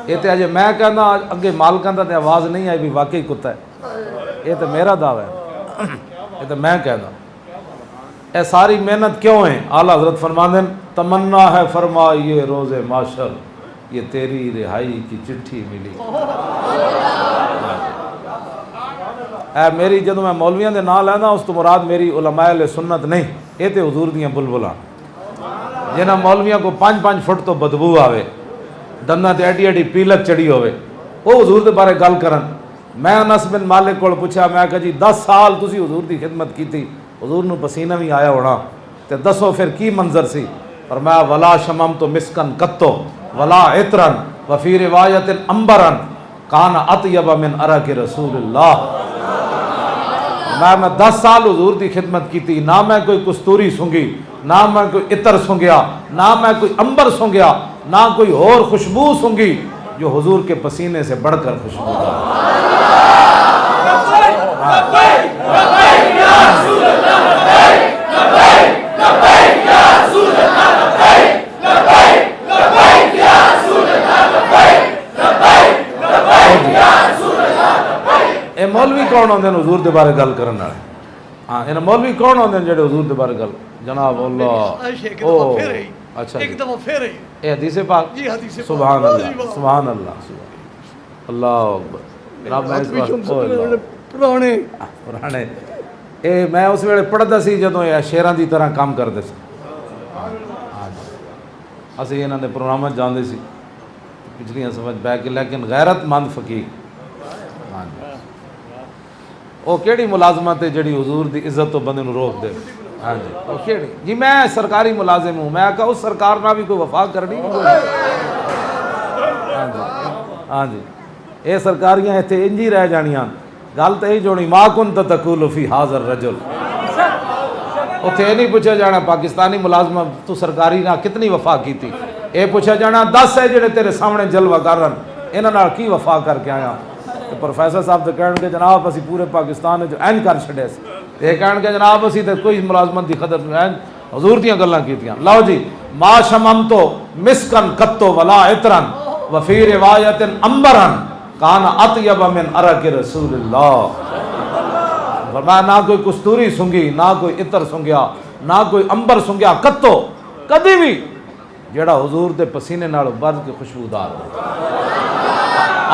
یہ تو اجے میں کہنا اگے مالکاں دا تے آواز نہیں آئی بھی واقعی کتا ہے، یہ تو میرا دعویٰ ہے، یہ تو میں کہنا۔ اے ساری محنت کیوں ہے؟ اعلیٰ حضرت فرماندے تمنا ہے فرمائیے روز معاشر یہ تیری رہائی کی چٹھی ملی۔ اے میری جدوں میں مولویاں دے نام لینا اس تو مراد میری علماء اہل سنت نہیں، یہ تے حضور دیاں بلبلاں جنہاں مولویاں کو 5-5 فٹ تو بدبو آوے، دنداں تے ایڈی ایڈی پیلک چڑی ہوئے، وہ حضور دے بارے گل کرن۔ میں انس بن مالک کو پوچھا، میں کہا جی 10 سال تسی حضور دی خدمت کی تھی، حضور نو پسینہ بھی آیا ہونا، تے دسو پھر کی منظر سی؟ فرمایا ولا شممت مسکن قطو ولا عطرن وفی روایت امبرن کان اطیب من عرق رسول اللہ۔ میں 10 سال حضور دی خدمت کی تھی، نہ میں کوئی کستوری سونگی، نہ میں کوئی عطر سونگیا، نہ میں کوئی امبر سونگیا، نہ کوئی اور خوشبو سونگی جو حضور کے پسینے سے بڑھ کر خوشبو دار۔ اے مولوی کون ہوندے حضور دے بارے گل کرن والے؟ ہاں اے مولوی کون ہوندے جڑے حضور دے بارے گل؟ جناب اللہ اچھا ایک دفعہ پھر اے حدیث پاک جی، حدیث سبحان اللہ سبحان اللہ اللہ اکبر۔ جناب میں اس بار پرانے اے میں اس ویلے پڑھدا سی جدوں اے شیراں دی طرح کام کردے سی، اسی انہاں دے پروگراماں جاندے سی پچھلیاں سمجھ بہ کے، لیکن غیرت مند فقیر وہ کیڑی ملازمت ہے جڑی حضور دی عزت تو بندے نو روک دے؟ ہاں جی وہ کیڑی؟ جی میں سرکاری ملازم ہوں، میں کہا اس سرکار نہ بھی کوئی وفا کرنی۔ ہاں جی ہاں جی اے سرکاریاں ایتھے انجی رہ جانیاں، گل تو یہی جونی ما کنت تقول فی ھذا الرجل، اتھے نہیں پوچھا جانا پاکستانی ملازمہ تو سرکاری نہ کتنی وفا کی تھی، اے پوچھا جانا 10 ہے جڑے تیرے سامنے جلوہ کرن انہاں نال کی وفا کر کے آیا؟ تو پروفیسر صاحب تو کہن گے جناب اسی پورے پاکستان جو این کر چھڑے سی، یہ کہن گے جناب اسی تو کوئی ملازمت دی قدر نہیں، حضور دیاں گلاں کیتیاں۔ لو جی ما شممتو مسکن قطو ولا عطرن وفی روایت امبرن کان اطیب من عرق رسول اللہ۔ فرمایا نہ کوئی کستوری سنگی، نہ کوئی عطر سنگیا، نہ کوئی امبر سنگیا، قطو کدی بھی جڑا حضور دے پسینے نال بڑھ کے خوشبودار ہو۔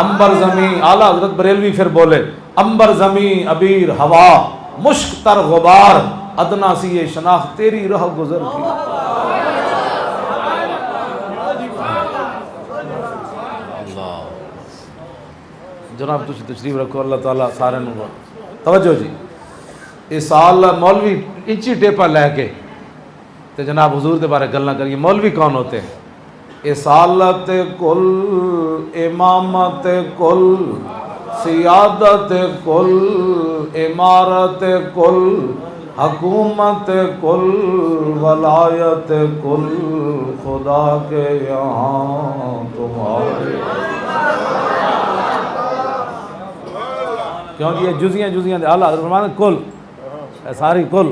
امبر زمین، اعلیٰ حضرت بریلوی پھر بولے امبر زمین عبیر ہوا مشک تر غبار ادنا سی یہ شناخت تیری رہ گزر کی۔ اللہ جناب تسی تشریف رکھو، اللہ تعالیٰ سارے نو توجہ جی۔ اس سال مولوی انچی ٹیپا لے کے تے جناب حضور دے بارے گلاں کریے۔ مولوی کون ہوتے ہیں؟ اصالت کل، امامت کل، سیادت کل، امارت کل، حکومت کل، ولایت کل، خدا کے یہاں تمہارے۔ کیونکہ یہ جزیاں اعلیٰ حضرت فرماتے ہیں کل، ساری کل،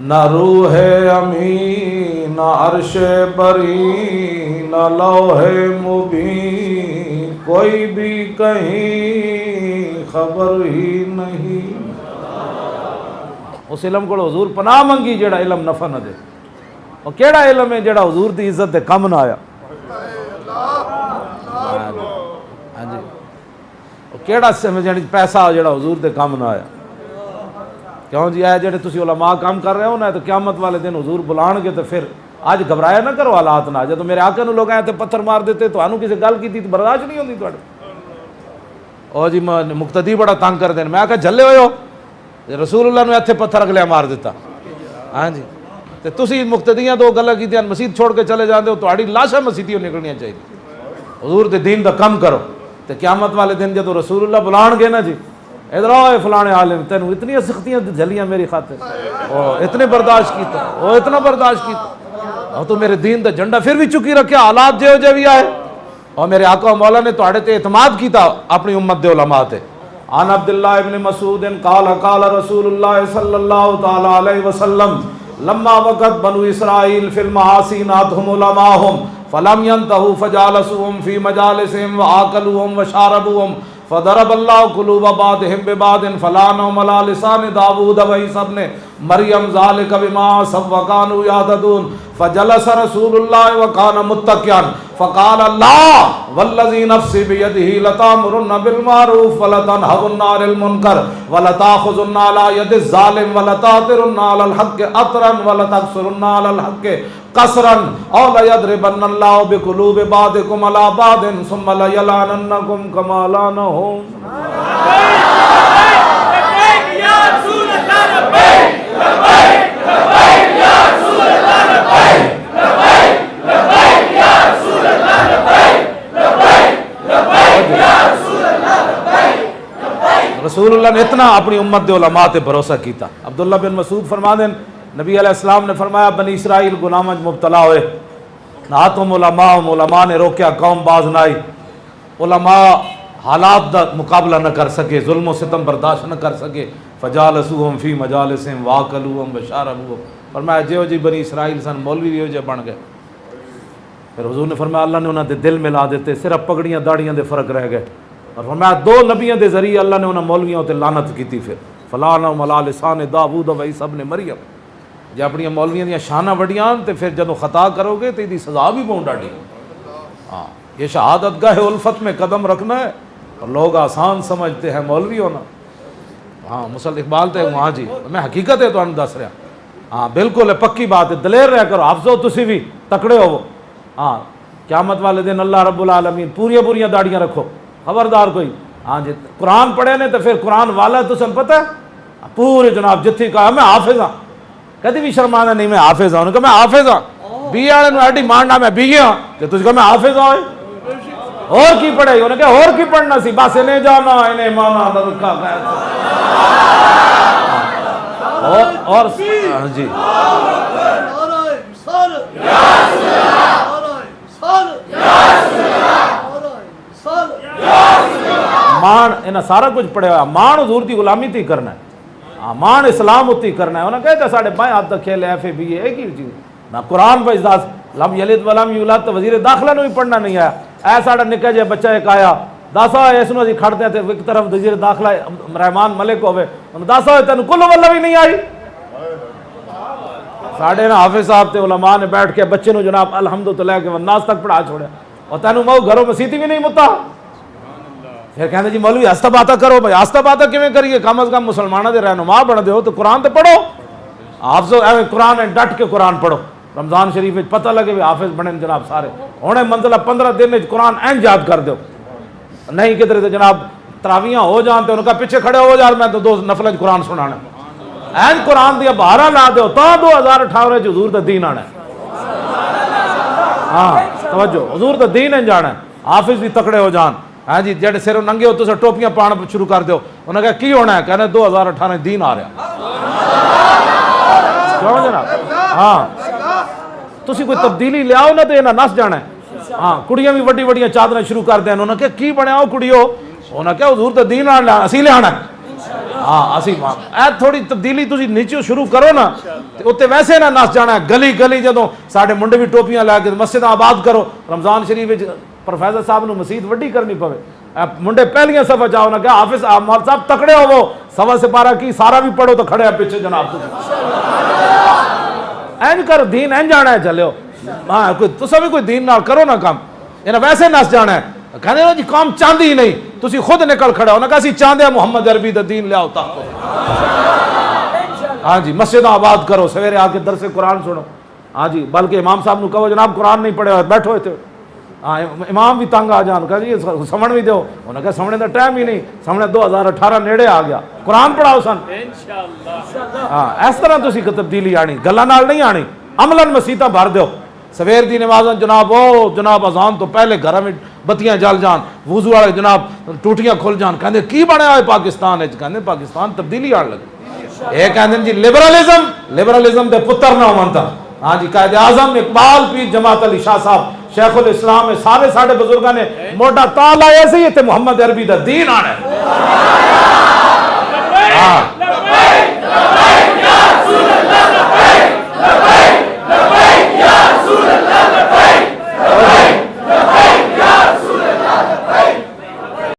نہ روح امین، نہ عرش بری، نہ لوح مبین، کوئی بھی کہیں خبر ہی نہیں۔ اس علم کو حضور پناہ منگی جڑا علم نفع نہ دے، اور کیڑا علم ہے جڑا حضور دی عزت دے کم نہ آیا؟ ہاں جی کیڑا سمجھنے پیسہ جڑا حضور دے کم نہ آیا؟ کیوں جی اے جڑے تسی علماء کام کر رہے ہو نا، تو قیامت والے دن حضور بلان گے تو پھر آج گھبرایا نہ کرو حالات نہ، جب میرے آقا نو لوگ آئے تھے پتھر مار دیتے تو انہوں کسی گل کی تھی تو برداشت نہیں ہوندی تھوڑے۔ او جی مقتدی بڑا تنگ کر دین، میں آقا جھلے ہوئے ہو، رسول اللہ نے ایتھے پتھر اگلے مار دیتا۔ ہاں جی تے تسی مقتدیاں دو گلاں کیتیاں، مسجد چھوڑ کے چلے جاندے ہو، تہاڈی لاشاں مسجدیوں نکلنیاں چاہیے۔ حضور دے دین دا کم کرو، تے قیامت والے دن جب رسول اللہ بلان گے نا جی ادھر آئے فلانے عالم تینوں اتنی سختیاں جھلیاں میری خاطر، اتنے برداشت کیتا، وہ اتنا برداشت کیتا، اور تو میرے دین دا جھنڈا پھر بھی چکی رکھیا، حالات جو بھی آئے، اور میرے آقا و مولا نے تواڈے تے اعتماد کیتا اپنی امت دے علماء تے۔ عن عبداللہ ابن مسعود قال قال رسول اللہ صلی اللہ تعالی علیہ وسلم لما وقت بنو اسرائیل فی المعاصی ناتہم علماءہم فلم ينتہوا فجالسوہم فی مجالسہم وآکلوہم وشاربوہم فضرب اللہ قلوب بعضهم ببعض فلعنهم على لسان داود وعیسی ابن مریم ذلک بما عصوا وكانوا يعتدون فجلس رسول اللہ وكان متکئا فقال اللہ والذی نفسی بیدہ لتأمرن بالمعروف ولتنہون عن المنکر ولتأخذن على ید الظالم ولتأثرن على الحق اثرا ولتقصرن على الحق قصرا او لیضربن اللہ بقلوب بعضکم علی بعض ثم لیلعننکم کما لعنہم. رسول اللہ نے اتنا اپنی امت دے علماء تے بھروسہ کیتا. عبداللہ بن مسعود فرما دیں نبی علیہ السلام نے فرمایا بنی اسرائیل گناہ وچ مبتلا ہوئے ناتم علماء نے روکیا قوم باز نہ آئی. علماء حالات دا مقابلہ نہ کر سکے, ظلم و ستم برداشت نہ کر سکے. فجالسوہم فی مجالسہم واکلوہم وشاربوہم. فرمایا جیو جی بنی اسرائیل سن مولوی بھی ہو جے بن گئے. پھر حضور نے فرمایا اللہ نے انہاں دے دل ملا دیتے, صرف پگڑیاں داڑیاں دے فرق رہ گئے. اور فرمایا دو نبیوں دے ذریعے اللہ نے انہاں مولویوں تے لعنت کیتی. پھر فلعنہم علی لسان داود و عیسی ابن مریم. جے اپنی مولویاں دیاں شاناں وڈیاں تے پھر جدوں خطا کرو گے تے دی سزا بھی بہت ڈاڈی. ہاں یہ شہادت گاہ الفت میں قدم رکھنا ہے. اور لوگ آسان سمجھتے ہیں مولوی ہونا. ہاں مسل اقبال تے وہاں جی میں حقیقت ہے تانوں دس رہا. ہاں بالکل ہے, پکی بات ہے. دلیر رہ کرو, حافظو تسی بھی تکڑے ہو. ہاں قیامت والے دن اللہ رب العالمین پوریاں داڑیاں رکھو, خبردار کوئی. ہاں جی قرآن پڑھے نے تو پھر قرآن والا تو سن پتہ ہے پورے جناب جتھی کہا میں حافظ ہاں, کدی بھی شرمانا نہیں میں حافظ ہوں. انہوں نے کہا میں حافظ ہاں, بی والے نے ایڈی ماننا میں بی ہاں کہ تجھ کہا میں حافظ ہاں. اور کی پڑھے, انہوں نے کہا اور کی پڑھنا سی, بس انہیں جانا انہیں مانا رکھا اور جی مان انہیں سارا کچھ پڑھے ہوا. مان حضور دی غلامی تھی کرنا ہے, مان اسلام اتی کرنا ہے. انہوں نے کہا ساڑھے بائیں ہاتھ تک کھیلے ایف اے بی اے ایک ہی چیز نہ قرآن پہ اجداز لم یلد ولم یولد تو وزیر داخلہ نے بھی پڑھنا نہیں آیا. اے ساڑھا نکا جے بچہ ایک آیا داسا ہوئے اس نے کھڑتے ہیں ایک طرف وزیر داخلہ رحمان ملک ہوئے داسا ہوئے تینوں کلو واللہ بھی نہیں آئی. ساڑھے نا حافظ صاحب تے علماء نے بیٹھ کے بچے نو جناب الحمدللہ کے والناس تک پڑھا چھوڑے اور تینوں مو گھروں مسیتی بھی نہیں متا. پھر کہتے جی مولوی آستہ باتہ کرو. بھائی آستہ باتہ کیویں کریے, کم از کم مسلمانوں دے رہنما بن دے ہو تو قرآن تے پڑھو. حافظ قرآن ہے ڈٹ کے قرآن پڑھو. رمضان شریف میں پتہ لگے بھی حافظ بنے جناب سارے ہونے منزلہ 15 دن میں قرآن این یاد کر دو. نہیں کدھر تو جناب تراویاں ہو جانتے ان کا پیچھے کھڑے ہو جا میں تو 2 نفل قرآن سنانا این قرآن دیا بہارا لا دو تا 2018 حضور دا دین آنا ہے. ہاں توجہ حضور دا دین ہے جانا ہے. حافظ بھی تکڑے ہو جان. ہاں جی جڑے سروں ننگے ہو تو سر ٹوپیاں پانا شروع کر دو. انہوں نے کہا کی ہونا ہے, کہنے 2018 دین آ رہا کیوں جناب. ہاں تسی کوئی تبدیلی لے آؤ نا تو یہ نس جانا ہے. ہاں کڑیاں بھی وڈی وڈیاں چادریں شروع کر دیں. انہوں نے کہا کی بنے آؤ کڑیو, انہوں نے کہا حضور تے دین آنا اسی لے آنا ہے. ہاں اسی اے تھوڑی تبدیلی تسی نیچے شروع کرو نا تے ویسے نہ نس جانا ہے. گلی گلی جدوں ساڈے منڈے بھی ٹوپیاں لے کے مسجد آباد کرو. رمضان شریف پروفیسر صاحب نو مسجد وڈی کرنی پوے, منڈے پہلیاں صفحہ جاؤ نا کہ حافظ مول صاحب تکڑے ہو وہ سوا سپارہ کی سارا بھی پڑھو تو کھڑے ہیں پیچھے جناب. این کر دین این جانا ہے چلے ہو. ہاں کوئی تسا بھی کوئی دین نال کرو نا کام, انہیں ویسے نس جانا ہے. کہنے جی قوم چاندی ہی نہیں, تسی خود نکل کھڑے ہو نا کہا سی چاندے ہیں محمد عربی دا دین لے آؤ تا. ہاں جی مسجد آباد کرو, سویرے آ کے درس قرآن سنو. ہاں جی بلکہ امام صاحب نو کہو جناب قرآن نہیں پڑھے ہوئے بیٹھو ہوئے تھے. ہاں امام بھی تنگ آ جان, کہا جی سمجھ بھی دو. انہوں نے کہا سمجھنے دا ٹائم ہی نہیں, سمجھنے 2018 نیڑے آ گیا, قرآن پڑھاؤ سن. ہاں اس طرح تسی کو تبدیلی آنی, گلاں نال نہیں آنی, عملاً مسیتاں بھر دیو. سویر دی نمازاں جناب او جناب اذان تو پہلے گھر میں بتیاں جل جان, وضو والے جناب ٹوٹیاں کھل جان. کہندے کی بنیا ہے پاکستان وچ, کہندے پاکستان تبدیلی آن لگی. اے کہندے جی لبرلزم دے پتر نہ ہون تا. ہاں جی قائد اعظم اقبال پیر جماعت علی شاہ صاحب شیخ الاسلام سارے ساڈے بزرگاں نے موڈا تا لایا سی تے محمد عربی دا دین آنا ہے.